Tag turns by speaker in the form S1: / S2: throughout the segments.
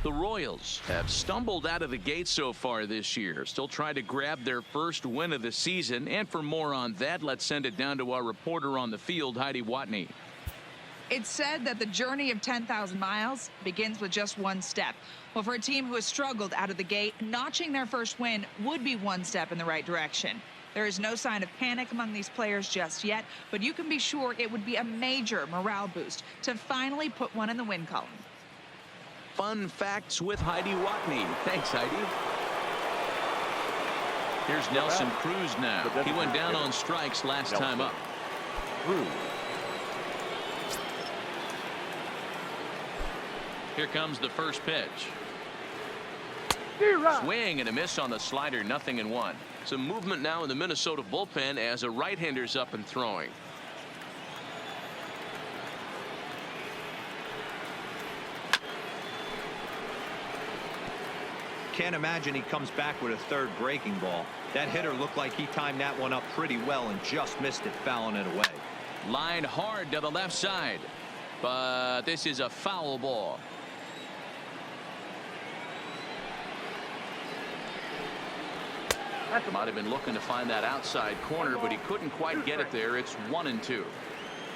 S1: The Royals have stumbled out of the gate so far this year, still trying to grab their first win of the season. And for more on that, let's send it down to our reporter on the field, Heidi Watney.
S2: It's said that the journey of 10,000 miles begins with just one step. Well, for a team who has struggled out of the gate, notching their first win would be one step in the right direction. There is no sign of panic among these players just yet, but you can be sure it would be a major morale boost to finally put one in the win column.
S1: Fun facts with Heidi Watney. Thanks, Heidi. Here's Nelson Cruz now. He went down on strikes last time up. Here comes the first pitch. Swing and a miss on the slider, 0-1. Some movement now in the Minnesota bullpen as a right-hander's up and throwing.
S3: Can't imagine he comes back with a third breaking ball. That hitter looked like he timed that one up pretty well and just missed it, fouling it away.
S1: Line hard to the left side, but this is a foul ball. Might have been looking to find that outside corner, but he couldn't quite get it there. It's 1-2.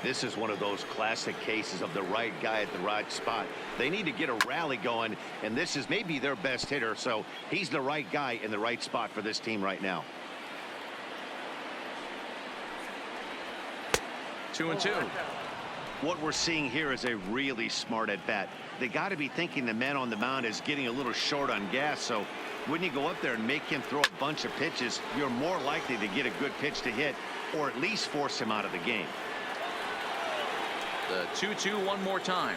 S4: This is one of those classic cases of the right guy at the right spot. They need to get a rally going, and this is maybe their best hitter, so he's the right guy in the right spot for this team right now.
S1: 2-2.
S4: What we're seeing here is a really smart at bat. They got to be thinking the man on the mound is getting a little short on gas, so when you go up there and make him throw a bunch of pitches, you're more likely to get a good pitch to hit or at least force him out of the game.
S1: The 2-2 one more time.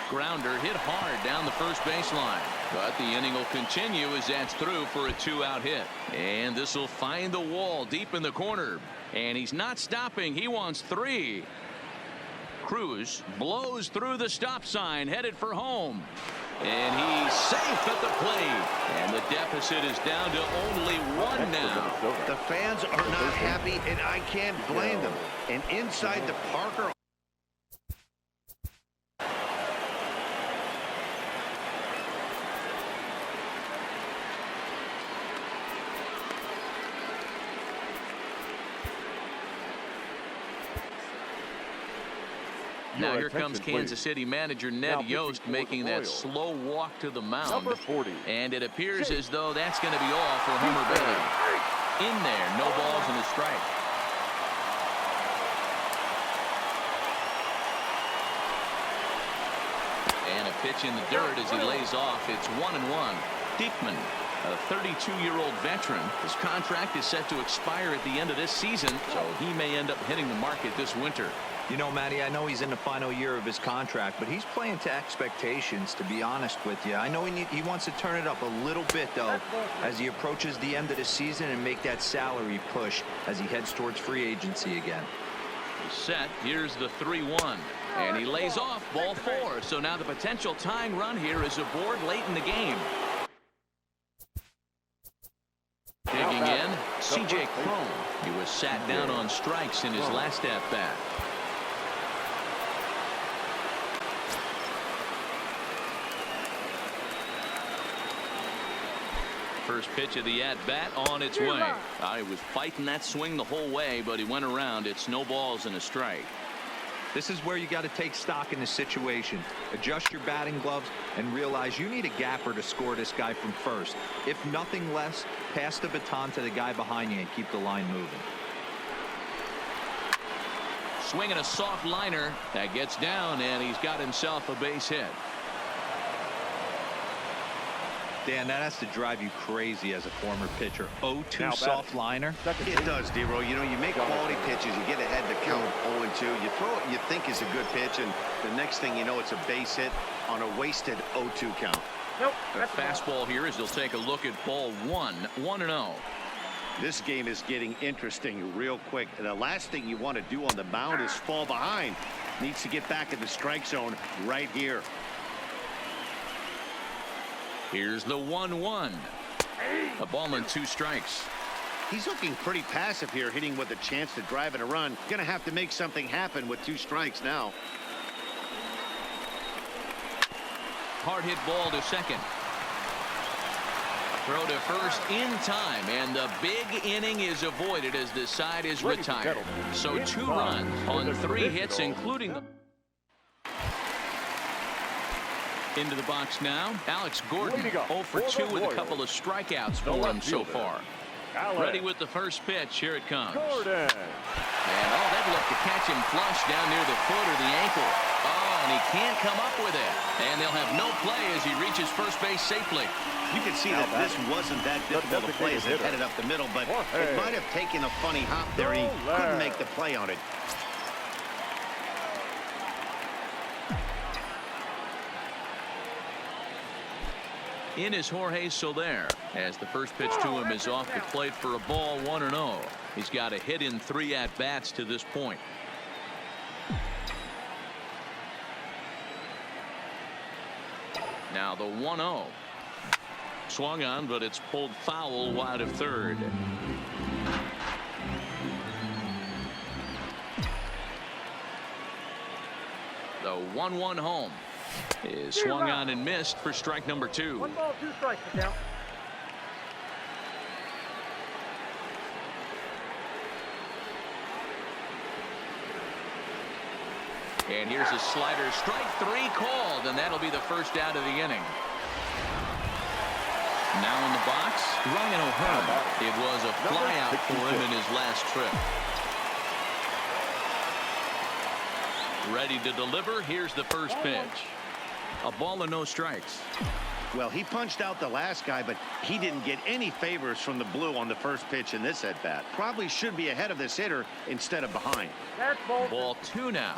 S1: Grounder hit hard down the first baseline, but the inning will continue as that's through for a 2-out hit. And this will find the wall deep in the corner, and he's not stopping. He wants 3. Cruz blows through the stop sign, headed for home, and he's safe at the plate, and the deficit is down to only 1 now.
S4: The fans are not happy, and I can't blame them. And inside the Parker
S1: Now here comes Kansas City manager Ned Yost making that slow walk to the mound. And it appears as though that's going to be all for Homer Bailey. In there, no balls and a strike. And a pitch in the dirt as he lays off. It's 1-1. Diekman, a 32-year-old veteran. His contract is set to expire at the end of this season, so he may end up hitting the market this winter.
S3: You know, Matty, I know he's in the final year of his contract, but he's playing to expectations, to be honest with you. I know he wants to turn it up a little bit, though, as he approaches the end of the season and make that salary push as he heads towards free agency again.
S1: Set. Here's the 3-1. And he lays off ball 4. So now the potential tying run here is aboard late in the game. Digging in, C.J. Cron. He was sat down on strikes in his last at-bat. First pitch of the at-bat on its way. He was fighting that swing the whole way, but he went around. It's no balls and a strike.
S3: This is where you got to take stock in the situation. Adjust your batting gloves and realize you need a gapper to score this guy from first. If nothing less, pass the baton to the guy behind you and keep the line moving.
S1: Swinging a soft liner that gets down, and he's got himself a base hit.
S3: Dan, that has to drive you crazy as a former pitcher. 0-2 soft liner.
S4: It does, D-Row. You know, you make quality pitches, you get ahead to count 0-2. You throw it you think is a good pitch, and the next thing you know, it's a base hit on a wasted 0-2 count.
S1: The fastball here as they'll take a look at ball 1, 1-0.
S4: This game is getting interesting real quick. And the last thing you want to do on the mound is fall behind. Needs to get back in the strike zone right here.
S1: Here's the 1-1. A ball and 2 strikes.
S4: He's looking pretty passive here, hitting with a chance to drive and a run. Gonna have to make something happen with 2 strikes now.
S1: Hard hit ball to second. Throw to first in time, and the big inning is avoided as the side is retired. So 2 runs on 3 hits, including the... Into the box now, Alex Gordon, 0 for 2 with a couple of strikeouts for him so far. Ready with the first pitch. Here it comes.
S5: Gordon.
S1: And that looked to catch him flush down near the foot or the ankle. Oh, and he can't come up with it. And they'll have no play as he reaches first base safely.
S4: You can see that this wasn't that difficult to play as it headed up the middle, but it might have taken a funny hop there, and he couldn't make the play on it.
S1: In is Jorge Soler as the first pitch to him is off the plate for a ball, 1-0. He's got a hit in 3 at-bats to this point. Now the 1-0. Swung on, but it's pulled foul wide of third. The 1-1 home is swung on and missed for strike number 2.
S5: 1 ball, 2 strikes to count.
S1: And here's a slider, strike 3 called, and that'll be the first out of the inning. Now in the box, Ryan O'Hearn. It was a fly out for him in his last trip. Ready to deliver. Here's the first pitch. A ball and no strikes.
S4: Well, he punched out the last guy, but he didn't get any favors from the blue on the first pitch in this at-bat. Probably should be ahead of this hitter instead of behind.
S5: That's
S1: ball 2 now.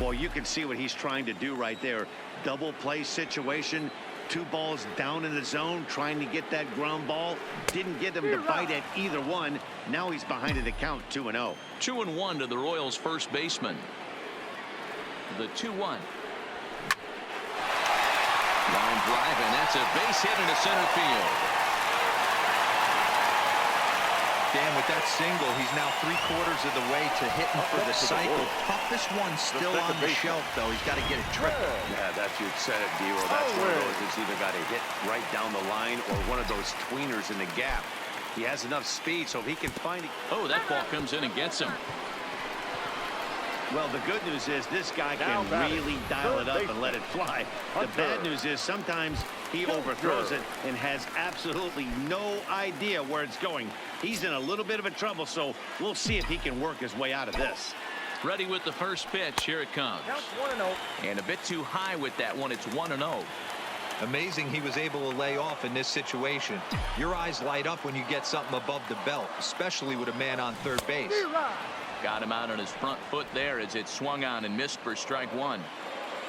S4: Well, you can see what he's trying to do right there. Double play situation. 2 balls down in the zone, trying to get that ground ball. Didn't get him to bite at either one. Now he's behind in the count, 2-0.
S1: 2-1 to the Royals' first baseman. The 2-1. Line drive, and that's a base hit into center field.
S3: Dan, with that single, he's now 3/4 of the way to hitting for the cycle. Toughest one still on the shelf, though. He's got to get it triple.
S4: Yeah, that's you said it, D-Roll. That's one of those that's either got to hit right down the line or one of those tweeners in the gap. He has enough speed, so if he can find it.
S1: Oh, that ball comes in and gets him.
S4: Well, the good news is this guy can really dial it up and let it fly. The bad news is sometimes he overthrows it and has absolutely no idea where it's going. He's in a little bit of a trouble, so we'll see if he can work his way out of this.
S1: Ready with the first pitch. Here it comes.
S5: Counts 1-0.
S1: And a bit too high with that one. It's 1-0.
S3: Amazing he was able to lay off in this situation. Your eyes light up when you get something above the belt, especially with a man on third base.
S1: Got him out on his front foot there as it swung on and missed for strike 1.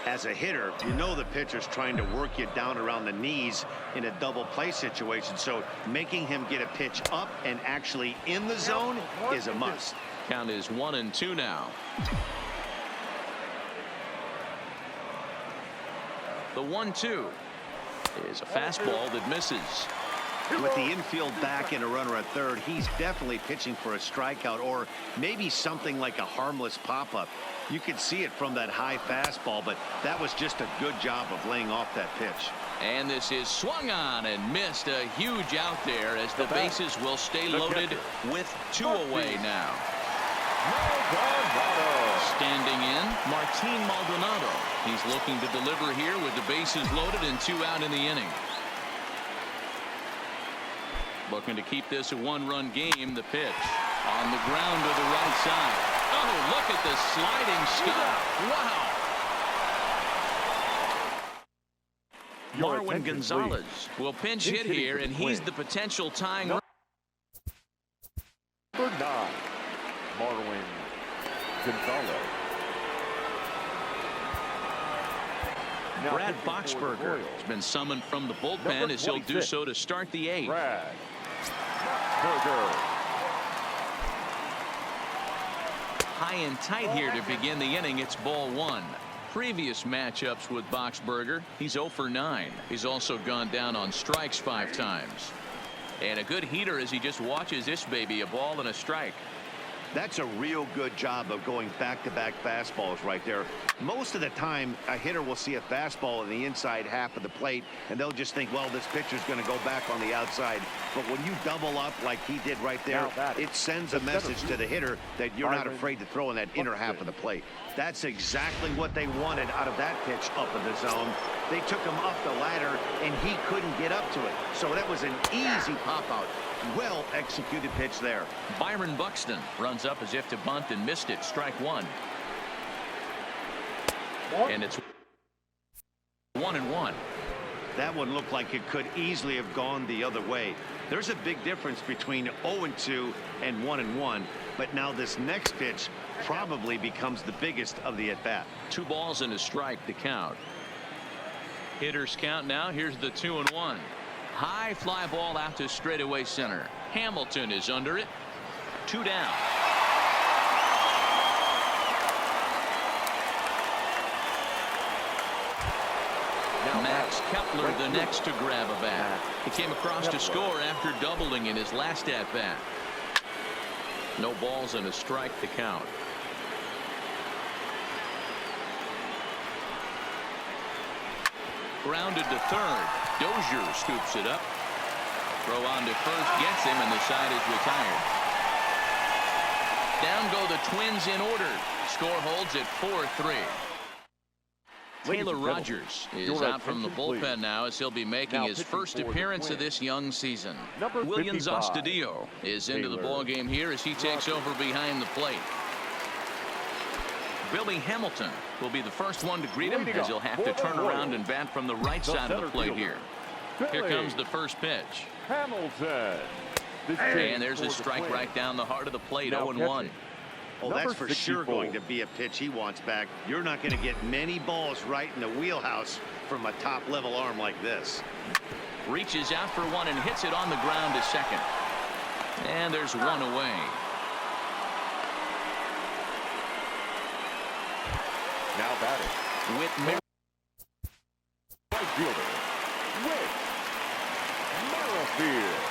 S4: As a hitter, you know the pitcher's trying to work you down around the knees in a double play situation, so making him get a pitch up and actually in the zone is a must.
S1: Count is 1-2 now. The 1-2 is a fastball that misses.
S4: With the infield back and a runner at third, he's definitely pitching for a strikeout or maybe something like a harmless pop-up. You could see it from that high fastball, but that was just a good job of laying off that pitch.
S1: And this is swung on and missed. A huge out there as the bases will stay loaded with 2 away now. Standing in, Martin Maldonado. He's looking to deliver here with the bases loaded and 2 out in the inning. Looking to keep this a 1-run game. The pitch on the ground to the right side. Oh, look at the sliding stop. Wow. Marwin Gonzalez will pinch hit here, and he's the potential tying.
S5: Number 9, Marwin Gonzalez.
S1: Brad Boxberger has been summoned from the bullpen as he'll do so to start the 8th.
S5: Brad Boxberger.
S1: High and tight here to begin the inning. It's ball 1. Previous matchups with Boxberger, he's 0 for 9. He's also gone down on strikes 5 times. And a good heater as he just watches this baby, a ball and a strike.
S4: That's a real good job of going back-to-back fastballs right there. Most of the time, a hitter will see a fastball in the inside half of the plate, and they'll just think, well, this pitcher's going to go back on the outside. But when you double up like he did right there, it sends a message to the hitter that you're not afraid to throw in that inner half of the plate. That's exactly what they wanted out of that pitch up in the zone. They took him up the ladder, and he couldn't get up to it. So that was an easy pop-out. Well-executed pitch there.
S1: Byron Buxton runs up as if to bunt and missed it. Strike one. And it's 1-1.
S4: That one looked like it could easily have gone the other way. There's a big difference between 0-2 and 1-1. But now this next pitch probably becomes the biggest of the at-bat.
S1: 2 balls and a strike to count. Hitters count now. Here's the 2-1. High fly ball out to straightaway center. Hamilton is under it. 2 down. Max Kepler the next to grab a bat. He came across to score after doubling in his last at bat. No balls and a strike to count. Grounded to third. Dozier scoops it up. Throw on to first gets him, and the side is retired. Down go the Twins in order. Score holds at 4-3. Taylor Rogers is out from the bullpen now, as he'll be making his first appearance of this young season. William Astudillo is into the ballgame here as he takes over behind the plate. Billy Hamilton will be the first one to greet him, as he'll have to turn around and bat from the right side of the plate here. Here comes the first pitch.
S5: Hamilton.
S1: And there's a strike right down the heart of the plate. 0-1.
S4: Oh, that's for sure going to be a pitch he wants back. You're not going to get many balls right in the wheelhouse from a top-level arm like this.
S1: Reaches out for one and hits it on the ground to second. And there's one away.
S5: Now batting.
S1: Whit
S5: Right fielder. Whit Merrifield.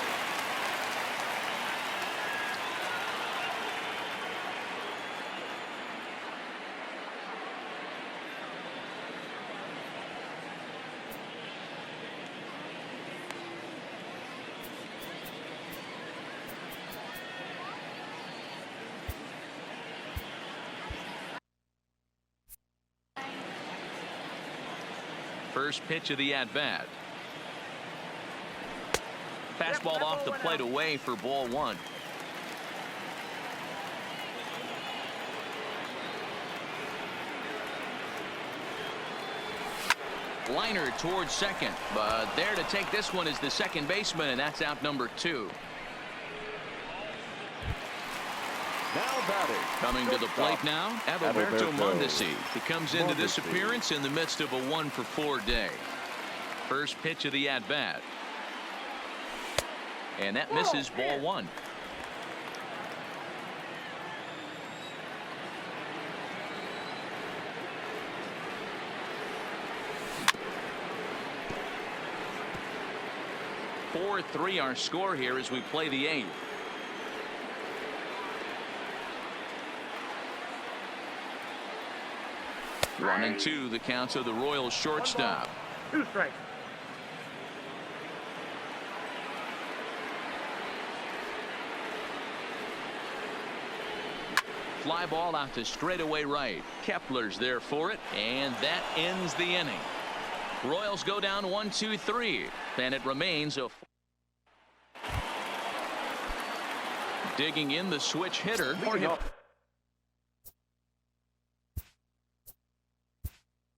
S1: First pitch of the at-bat. Fastball off the plate away for ball 1. Liner towards second, but there to take this one is the second baseman, and that's out number 2.
S5: Now batting.
S1: Coming to the plate now, Adalberto Mondesi. He comes into this appearance in the midst of a 1-for-4 day. First pitch of the at-bat. And that misses ball 1. (4-3) our score here as we play the 8th. One and two, the counts of the Royals shortstop.
S5: 2 strikes.
S1: Fly ball out to straightaway right. Kepler's there for it, and that ends the inning. Royals go down 1-2-3, and it remains a. Digging in the switch hitter.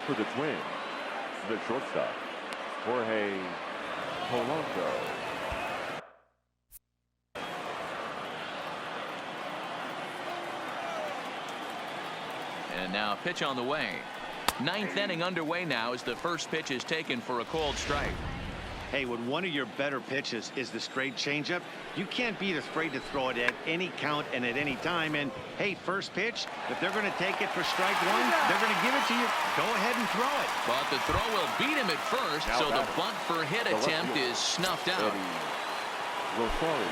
S5: For the Twins, the shortstop, Jorge Polanco.
S1: And now a pitch on the way. 9th inning underway now as the first pitch is taken for a called strike.
S4: Hey, when one of your better pitches is the straight changeup, you can't be afraid to throw it at any count and at any time. And hey, first pitch, if they're going to take it for strike 1, they're going to give it to you. Go ahead and throw it.
S1: But the throw will beat him at first, so the bunt for hit attempt is snuffed out.
S5: Rosario.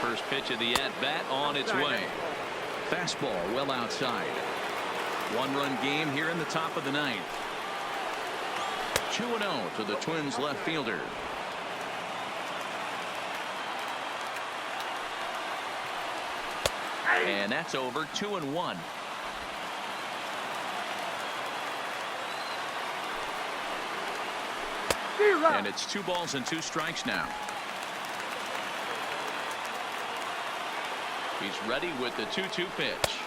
S1: First pitch of the at-bat on its way. Fastball well outside. One-run game here in the top of the ninth. 2-0 to the Twins left fielder. And that's over. 2-1. And it's 2 balls and 2 strikes now. He's ready with the 2-2 pitch.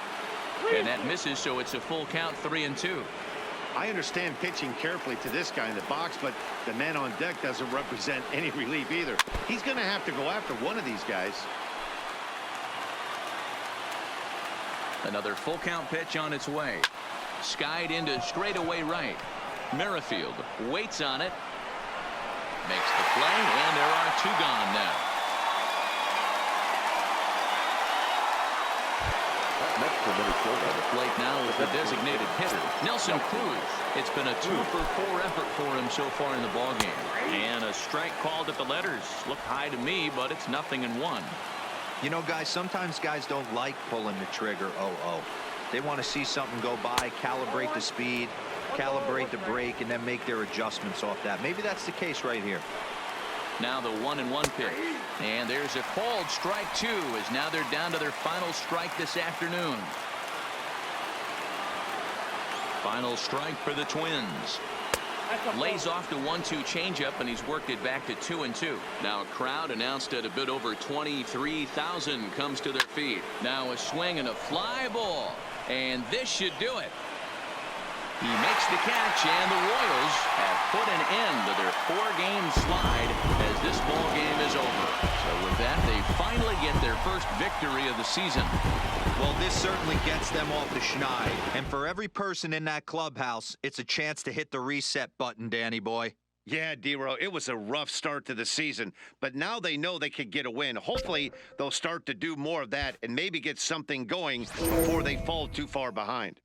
S1: And that misses, so it's a full count, 3-2.
S4: I understand pitching carefully to this guy in the box, but the man on deck doesn't represent any relief either. He's going to have to go after one of these guys.
S1: Another full count pitch on its way. Skied into straightaway right. Merrifield waits on it. Makes the play, and there are 2 gone now.
S5: Next for Minnesota.
S1: At the plate now with the designated hitter, Nelson Cruz. It's been a 2-for-4 effort for him so far in the ballgame. And a strike called at the letters. Looked high to me, but it's 0-1.
S3: You know, guys, sometimes guys don't like pulling the trigger 0-0. They want to see something go by, calibrate the speed, calibrate the brake, and then make their adjustments off that. Maybe that's the case right here.
S1: Now the 1-1 pitch. And there's a called strike 2, as now they're down to their final strike this afternoon. Final strike for the Twins. Lays off the 1-2 changeup, and he's worked it back to 2-2. Now a crowd announced at a bit over 23,000 comes to their feet. Now a swing and a fly ball, and this should do it. He makes the catch, and the Royals have put an end to their 4-game slide as this ball game is over. So with that, they finally get their first victory of the season.
S3: Well, this certainly gets them off the schneid. And for every person in that clubhouse, it's a chance to hit the reset button, Danny boy.
S4: Yeah, D-Row, it was a rough start to the season, but now they know they could get a win. Hopefully, they'll start to do more of that and maybe get something going before they fall too far behind.